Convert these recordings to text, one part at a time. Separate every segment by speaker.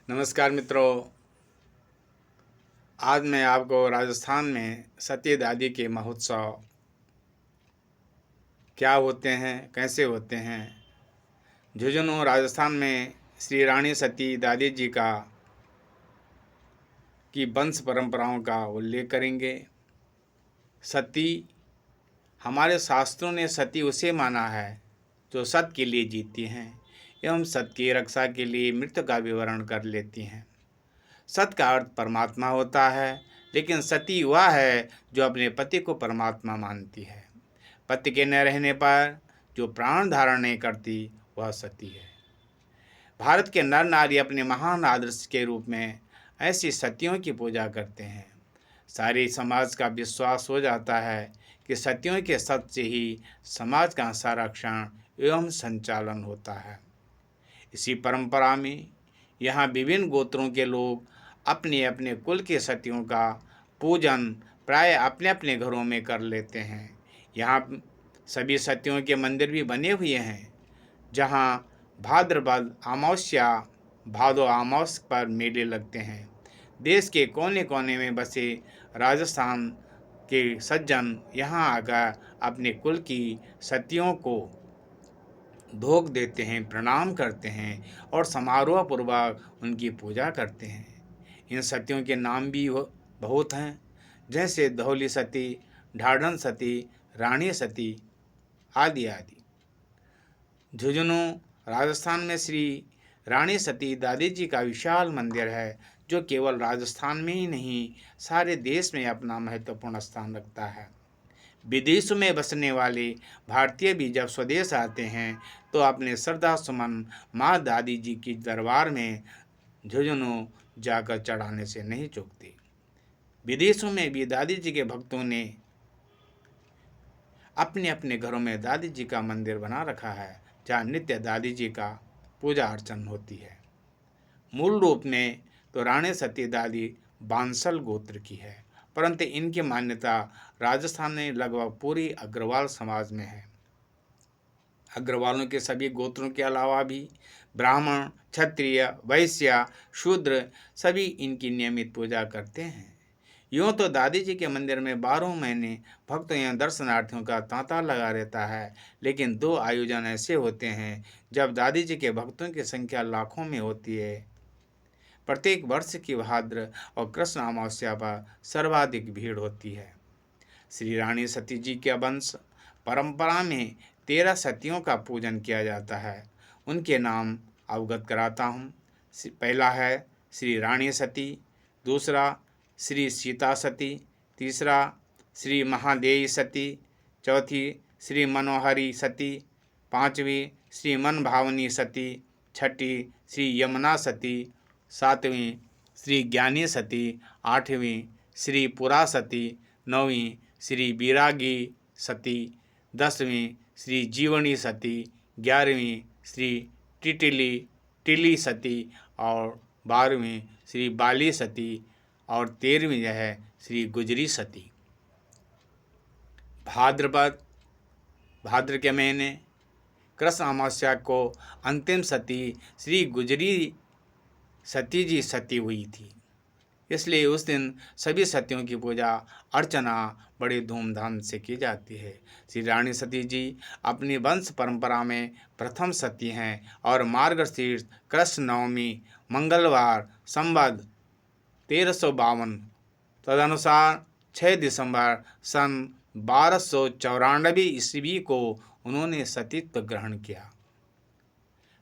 Speaker 1: नमस्कार मित्रों। आज मैं आपको राजस्थान में सती दादी के महोत्सव क्या होते हैं, कैसे होते हैं, झुंझुनू राजस्थान में श्री रानी सती दादी जी की वंश परंपराओं का उल्लेख करेंगे। सती, हमारे शास्त्रों ने सती उसे माना है जो सत्य के लिए जीती हैं एवं सत्य की रक्षा के लिए मृत्यु का विवरण कर लेती हैं। सत्य का अर्थ परमात्मा होता है, लेकिन सती वह है जो अपने पति को परमात्मा मानती है। पति के न रहने पर जो प्राण धारण नहीं करती वह सती है। भारत के नर नारी अपने महान आदर्श के रूप में ऐसी सतियों की पूजा करते हैं। सारे समाज का विश्वास हो जाता है कि सतियों के सत्य से ही समाज का संरक्षण एवं संचालन होता है। इसी परंपरा में यहाँ विभिन्न गोत्रों के लोग अपने अपने कुल के सतियों का पूजन प्राय अपने अपने घरों में कर लेते हैं। यहाँ सभी सतियों के मंदिर भी बने हुए हैं, जहाँ भाद्रपद अमावस्या भादो अमावस पर मेले लगते हैं। देश के कोने कोने में बसे राजस्थान के सज्जन यहाँ आकर अपने कुल की सतियों को भोग देते हैं, प्रणाम करते हैं और समारोह पूर्वक उनकी पूजा करते हैं। इन सतियों के नाम भी बहुत हैं, जैसे धौली सती, ढाढ़न सती, रानी सती आदि आदि। झुंझुनू राजस्थान में श्री रानी सती दादी जी का विशाल मंदिर है, जो केवल राजस्थान में ही नहीं सारे देश में अपना महत्वपूर्ण स्थान रखता है। विदेशों में बसने वाले भारतीय भी जब स्वदेश आते हैं तो अपने श्रद्धा सुमन माँ दादी जी की दरबार में झुंझुनू जाकर चढ़ाने से नहीं चूकते। विदेशों में भी दादी जी के भक्तों ने अपने अपने घरों में दादी जी का मंदिर बना रखा है, जहाँ नित्य दादी जी का पूजा अर्चन होती है। मूल रूप में तो रानी सती दादी बांसल गोत्र की है, परंतु इनकी मान्यता राजस्थान में लगभग पूरी अग्रवाल समाज में है। अग्रवालों के सभी गोत्रों के अलावा भी ब्राह्मण, क्षत्रिय, वैश्य, शूद्र सभी इनकी नियमित पूजा करते हैं। यूँ तो दादी जी के मंदिर में 12 महीने भक्तों या दर्शनार्थियों का तांता लगा रहता है, लेकिन 2 आयोजन ऐसे होते हैं जब दादी जी के भक्तों की संख्या लाखों में होती है। प्रत्येक वर्ष की भाद्र और कृष्ण अमावस्या पर सर्वाधिक भीड़ होती है। श्री रानी सती जी के वंश परंपरा में 13 सतियों का पूजन किया जाता है। उनके नाम अवगत कराता हूँ। पहला है श्री रानी सती, दूसरा श्री सीता सती, तीसरा श्री महादेवी सती, चौथी श्री मनोहरी सती, पांचवी श्री मन भावनी सती, छठी श्री यमुना सती, सातवीं श्री ज्ञानी सती, आठवीं श्री पुरा सती, नौवीं श्री बीरागी सती, 10वीं श्री जीवनी सती, 11वीं श्री टिली सती और 12वीं श्री बाली सती और 13वीं है श्री गुजरी सती। भाद्र के महीने कृष्ण अमावस्या को अंतिम सती श्री गुजरी सती जी सती हुई थी, इसलिए उस दिन सभी सतियों की पूजा अर्चना बड़े धूमधाम से की जाती है। श्री रानी सती जी अपनी वंश परंपरा में प्रथम सती हैं और मार्गशीर्ष कृष्ण नवमी मंगलवार संवत 1352 तदनुसार 6 दिसंबर सन 1294 ईस्वी को उन्होंने सतीत्व ग्रहण किया।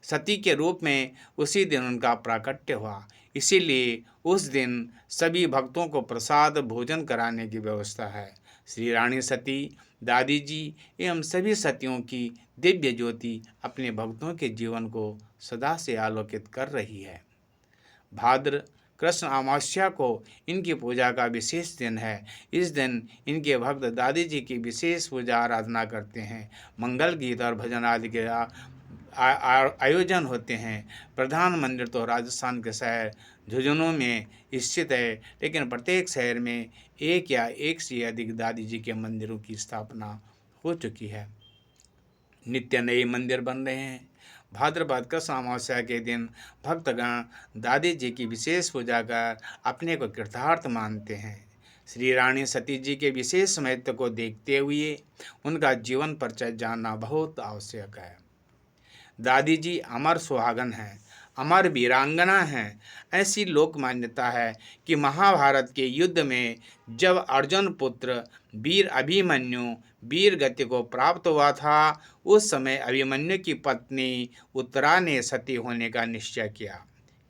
Speaker 1: सती के रूप में उसी दिन उनका प्राकट्य हुआ, इसीलिए उस दिन सभी भक्तों को प्रसाद भोजन कराने की व्यवस्था है। श्री रानी सती दादी जी एवं सभी सतियों की दिव्य ज्योति अपने भक्तों के जीवन को सदा से आलोकित कर रही है। भाद्र कृष्ण अमावस्या को इनकी पूजा का विशेष दिन है। इस दिन इनके भक्त दादी जी की विशेष पूजा आराधना करते हैं। मंगल गीत और भजन आदि के आयोजन होते हैं। प्रधान मंदिर तो राजस्थान के शहर झुंझुनू में स्थित है, लेकिन प्रत्येक शहर में एक या एक से अधिक दादी जी के मंदिरों की स्थापना हो चुकी है। नित्य नए मंदिर बन रहे हैं। भाद्रपद कृष्ण अमावस्या के दिन भक्तगण दादी जी की विशेष पूजा कर अपने को कृतार्थ मानते हैं। श्री रानी सती जी के विशेष महत्व को देखते हुए उनका जीवन परिचय जानना बहुत आवश्यक है। दादी जी अमर सुहागन हैं, अमर वीरांगना हैं। ऐसी लोक मान्यता है कि महाभारत के युद्ध में जब अर्जुन पुत्र वीर अभिमन्यु वीर गति को प्राप्त हुआ था, उस समय अभिमन्यु की पत्नी उत्तरा ने सती होने का निश्चय किया,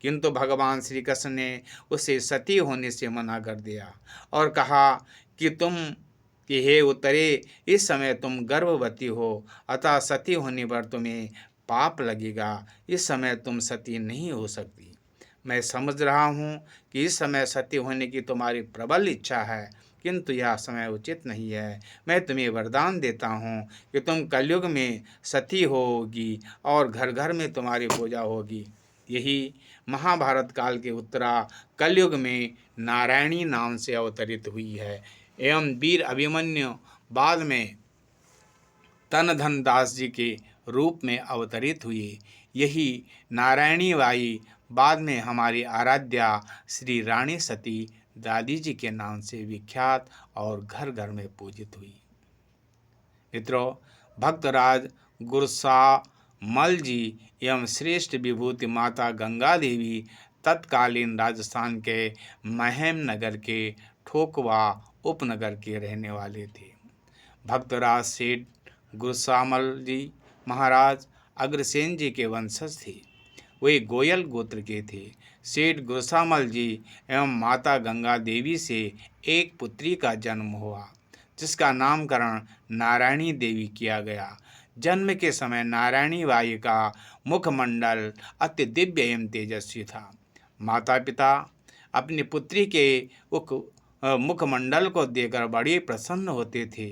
Speaker 1: किंतु भगवान श्री कृष्ण ने उसे सती होने से मना कर दिया और कहा कि हे उत्तरे, इस समय तुम गर्भवती हो, अतः सती होने पर तुम्हें पाप लगेगा। इस समय तुम सती नहीं हो सकती। मैं समझ रहा हूँ कि इस समय सती होने की तुम्हारी प्रबल इच्छा है, किंतु यह समय उचित नहीं है। मैं तुम्हें वरदान देता हूँ कि तुम कलयुग में सती होगी और घर घर में तुम्हारी पूजा होगी। यही महाभारत काल के उत्तरा कलयुग में नारायणी नाम से अवतरित हुई है एवं वीर अभिमन्यु बाद में तन धन दास जी के रूप में अवतरित हुए। यही नारायणी बाई बाद में हमारी आराध्या श्री रानी सती दादी जी के नाम से विख्यात और घर घर में पूजित हुई। मित्रों, भक्तराज गुरसामल जी एवं श्रेष्ठ विभूति माता गंगा देवी तत्कालीन राजस्थान के महम नगर के ठोकवा उपनगर के रहने वाले थे। भक्तराज सेठ गुरसामल जी महाराज अग्रसेन जी के वंशज थे। वे गोयल गोत्र के थे। सेठ गुरसामल जी एवं माता गंगा देवी से एक पुत्री का जन्म हुआ, जिसका नामकरण नारायणी देवी किया गया। जन्म के समय नारायणी बाई का मुखमंडल अति दिव्य एवं तेजस्वी था। माता पिता अपनी पुत्री के मुखमंडल को देखकर बड़े प्रसन्न होते थे।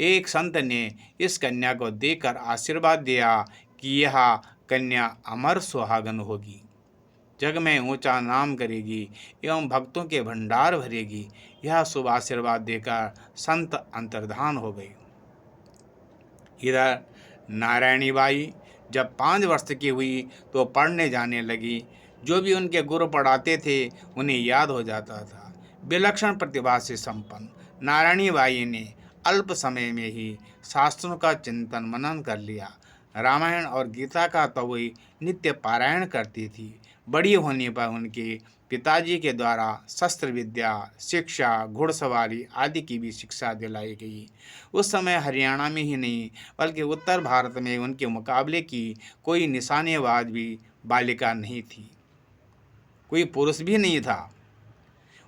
Speaker 1: एक संत ने इस कन्या को देखकर आशीर्वाद दिया कि यह कन्या अमर सुहागन होगी, जग में ऊंचा नाम करेगी एवं भक्तों के भंडार भरेगी। यह शुभ आशीर्वाद देकर संत अंतर्धान हो गए। इधर नारायणी बाई जब 5 वर्ष की हुई तो पढ़ने जाने लगी। जो भी उनके गुरु पढ़ाते थे उन्हें याद हो जाता था। विलक्षण प्रतिभा से संपन्न नारायणी बाई ने अल्प समय में ही शास्त्रों का चिंतन मनन कर लिया। रामायण और गीता का तो वही नित्य पारायण करती थी। बड़ी होने पर उनके पिताजी के द्वारा शस्त्र विद्या, शिक्षा, घुड़सवारी आदि की भी शिक्षा दिलाई गई। उस समय हरियाणा में ही नहीं बल्कि उत्तर भारत में उनके मुकाबले की कोई निशानेबाज भी बालिका नहीं थी, कोई पुरुष भी नहीं था।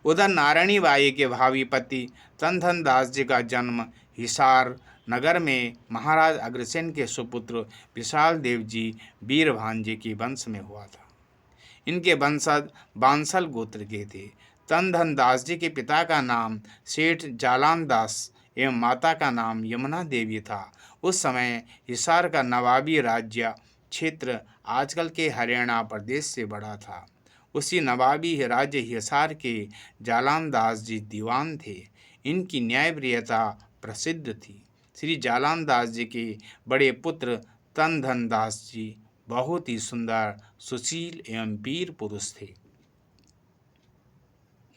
Speaker 1: उधर नारायणी बाई के भावी पति तनधन दास जी का जन्म हिसार नगर में महाराज अग्रसेन के सुपुत्र विशाल देव जी वीरभांजे के वंश में हुआ था। इनके वंशज बांसल गोत्र के थे। तनधन दास जी के पिता का नाम सेठ जालान दास एवं माता का नाम यमुना देवी था। उस समय हिसार का नवाबी राज्य क्षेत्र आजकल के हरियाणा प्रदेश से बड़ा था। उसी नवाबी राज्य हिसार के जालान दास जी दीवान थे। इनकी न्यायप्रियता प्रसिद्ध थी। श्री जालान दास जी के बड़े पुत्र तनधन दास जी बहुत ही सुंदर, सुशील एवं वीर पुरुष थे।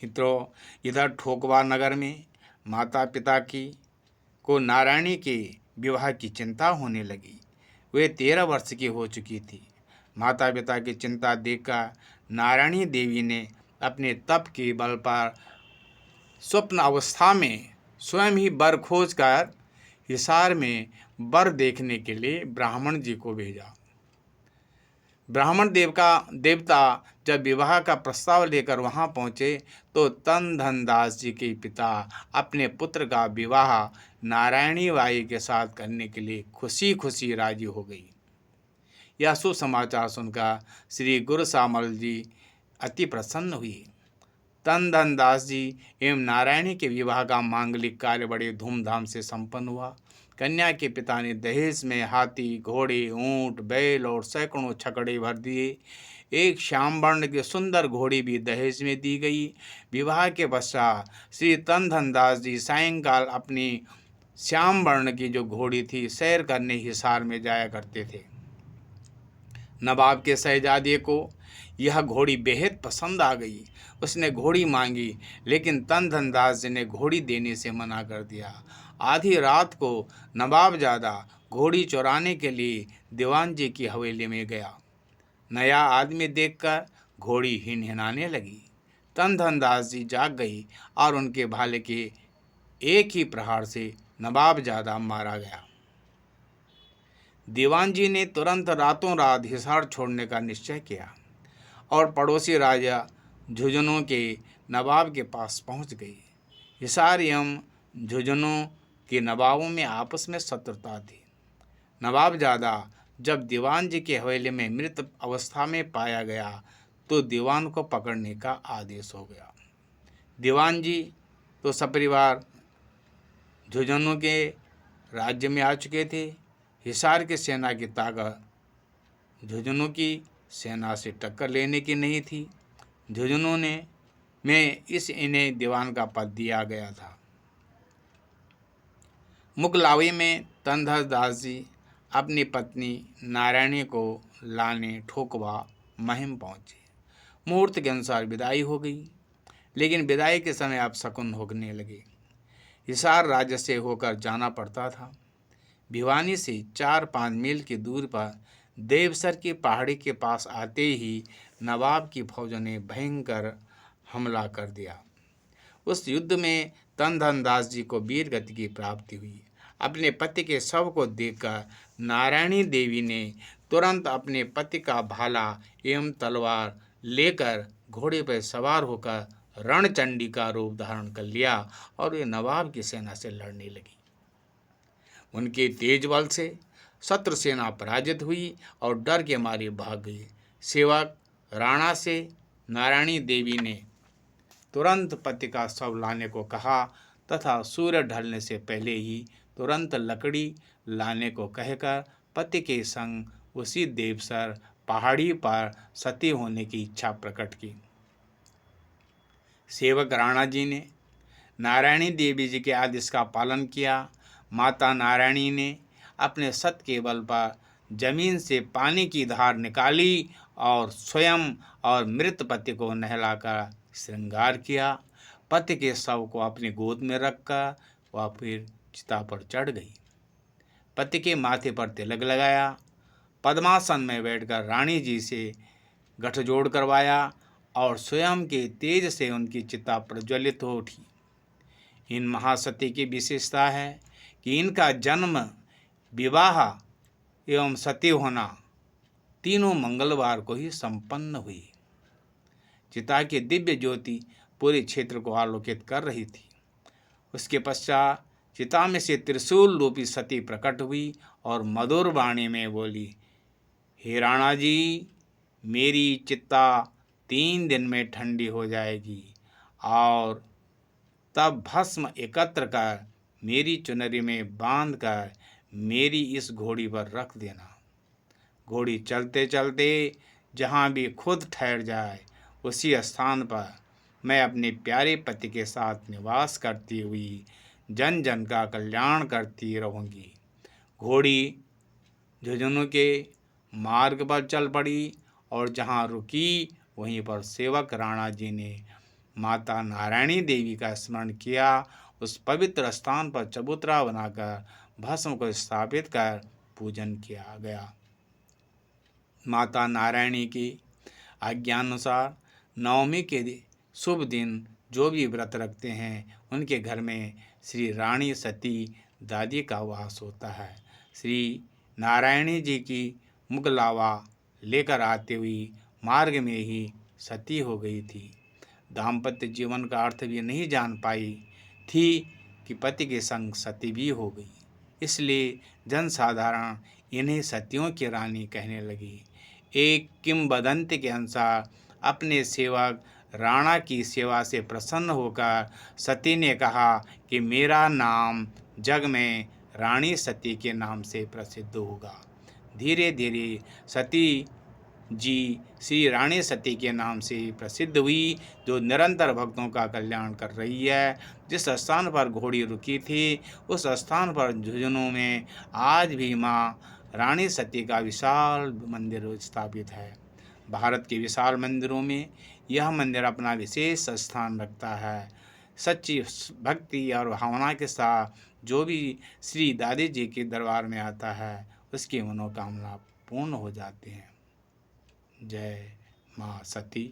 Speaker 1: मित्रों, इधर ठोकवा नगर में माता पिता को नारायणी के विवाह की चिंता होने लगी। वे 13 वर्ष की हो चुकी थी। माता पिता की चिंता देखकर नारायणी देवी ने अपने तप के बल पर स्वप्न अवस्था में स्वयं ही वर खोज कर हिसार में वर देखने के लिए ब्राह्मण जी को भेजा। ब्राह्मण देवता जब विवाह का प्रस्ताव लेकर वहां पहुंचे तो तनधन दास जी के पिता अपने पुत्र का विवाह नारायणी बाई के साथ करने के लिए खुशी खुशी राजी हो गई। यह सुसमाचार सुनकर श्री गुरसामल जी अति प्रसन्न हुई। तनधन दास जी एवं नारायणी के विवाह का मांगलिक कार्य बड़े धूमधाम से संपन्न हुआ। कन्या के पिता ने दहेज में हाथी, घोड़े, ऊंट, बैल और सैकड़ों छकड़े भर दिए। एक श्याम वर्ण की सुंदर घोड़ी भी दहेज में दी गई। विवाह के पश्चात श्री तनधन दास जी सायंकाल अपनी श्याम वर्ण की जो घोड़ी थी सैर करने हिसार में जाया करते थे। नवाब के शहजादे को यह घोड़ी बेहद पसंद आ गई। उसने घोड़ी मांगी, लेकिन तनधनदास जी ने घोड़ी देने से मना कर दिया। आधी रात को नवाबजादा घोड़ी चुराने के लिए दीवान जी की हवेली में गया। नया आदमी देखकर घोड़ी हिनहिनाने लगी। तनधनदास जी जाग गई और उनके भाले के एक ही प्रहार से नवाबजादा मारा गया। दीवान जी ने तुरंत रातों रात हिसार छोड़ने का निश्चय किया और पड़ोसी राजा झुंझुनू के नवाब के पास पहुंच गई। हिसार एवं झुंझुनू के नवाबों में आपस में शत्रुता थी। नवाबजादा जब दीवान जी की हवेली में मृत अवस्था में पाया गया तो दीवान को पकड़ने का आदेश हो गया। दीवान जी तो सपरिवार झुंझुनू के राज्य में आ चुके थे। हिसार की सेना की ताकत झुंझुनू की सेना से टक्कर लेने की नहीं थी। झुंझुनू में इन्हें दीवान का पद दिया गया था। मुगलावी में तनधनदास जी अपनी पत्नी नारायणी को लाने ठोकवा महिम पहुँचे। मुहूर्त के अनुसार विदाई हो गई, लेकिन विदाई के समय अपशकुन होने लगे। हिसार राज्य से होकर जाना पड़ता था। भिवानी से 4-5 मील की दूरी पर देवसर की पहाड़ी के पास आते ही नवाब की फौज ने भयंकर हमला कर दिया। उस युद्ध में तनधनदास जी को वीर गति की प्राप्ति हुई। अपने पति के शव को देखकर नारायणी देवी ने तुरंत अपने पति का भाला एवं तलवार लेकर घोड़े पर सवार होकर रणचंडी का रूप धारण कर लिया और वे नवाब की सेना से लड़ने लगी। उनके तेज बल से शत्रु सेना पराजित हुई और डर के मारे भाग गई। सेवक राणा से नारायणी देवी ने तुरंत पति का शव लाने को कहा तथा सूर्य ढलने से पहले ही तुरंत लकड़ी लाने को कहकर पति के संग उसी देवसर पहाड़ी पर सती होने की इच्छा प्रकट की। सेवक राणा जी ने नारायणी देवी जी के आदेश का पालन किया। माता नारायणी ने अपने सत के बल पर जमीन से पानी की धार निकाली और स्वयं और मृत पति को नहलाकर श्रृंगार किया। पति के शव को अपनी गोद में रखकर वह फिर चिता पर चढ़ गई। पति के माथे पर तिलक लगाया। पद्मासन में बैठकर रानी जी से गठजोड़ करवाया और स्वयं के तेज से उनकी चिता प्रज्वलित हो उठी। इन महासती की विशेषता है कि इनका जन्म, विवाह एवं सती होना तीनों मंगलवार को ही संपन्न हुई। चिता की दिव्य ज्योति पूरे क्षेत्र को आलोकित कर रही थी। उसके पश्चात चिता में से त्रिशूल रूपी सती प्रकट हुई और मधुर वाणी में बोली, हे राणा जी, मेरी चिता 3 दिन में ठंडी हो जाएगी और तब भस्म एकत्र कर मेरी चुनरी में बांध कर मेरी इस घोड़ी पर रख देना। घोड़ी चलते चलते जहाँ भी खुद ठहर जाए उसी स्थान पर मैं अपने प्यारे पति के साथ निवास करती हुई जन जन का कल्याण करती रहूँगी। घोड़ी झुंझुनू के मार्ग पर चल पड़ी और जहाँ रुकी वहीं पर सेवक राणा जी ने माता नारायणी देवी का स्मरण किया। उस पवित्र स्थान पर चबूतरा बनाकर भस्म को स्थापित कर पूजन किया गया। माता नारायणी की आज्ञानुसार नवमी के शुभ दिन जो भी व्रत रखते हैं उनके घर में श्री रानी सती दादी का वास होता है। श्री नारायणी जी की मुगलावा लेकर आते हुए मार्ग में ही सती हो गई थी। दाम्पत्य जीवन का अर्थ भी नहीं जान पाई थी कि पति के संग सती भी हो गई। इसलिए जनसाधारण इन्हें सतियों की रानी कहने लगी। एक किंवदंती के अनुसार अपने सेवक राणा की सेवा से प्रसन्न होकर सती ने कहा कि मेरा नाम जग में रानी सती के नाम से प्रसिद्ध होगा। धीरे धीरे सती जी श्री रानी सती के नाम से प्रसिद्ध हुई, जो निरंतर भक्तों का कल्याण कर रही है। जिस स्थान पर घोड़ी रुकी थी उस स्थान पर झुंझुनू में आज भी माँ रानी सती का विशाल मंदिर स्थापित है। भारत के विशाल मंदिरों में यह मंदिर अपना विशेष स्थान रखता है। सच्ची भक्ति और भावना के साथ जो भी श्री दादी जी के दरबार में आता है उसकी मनोकामना पूर्ण हो जाती हैं। जय माँ सती।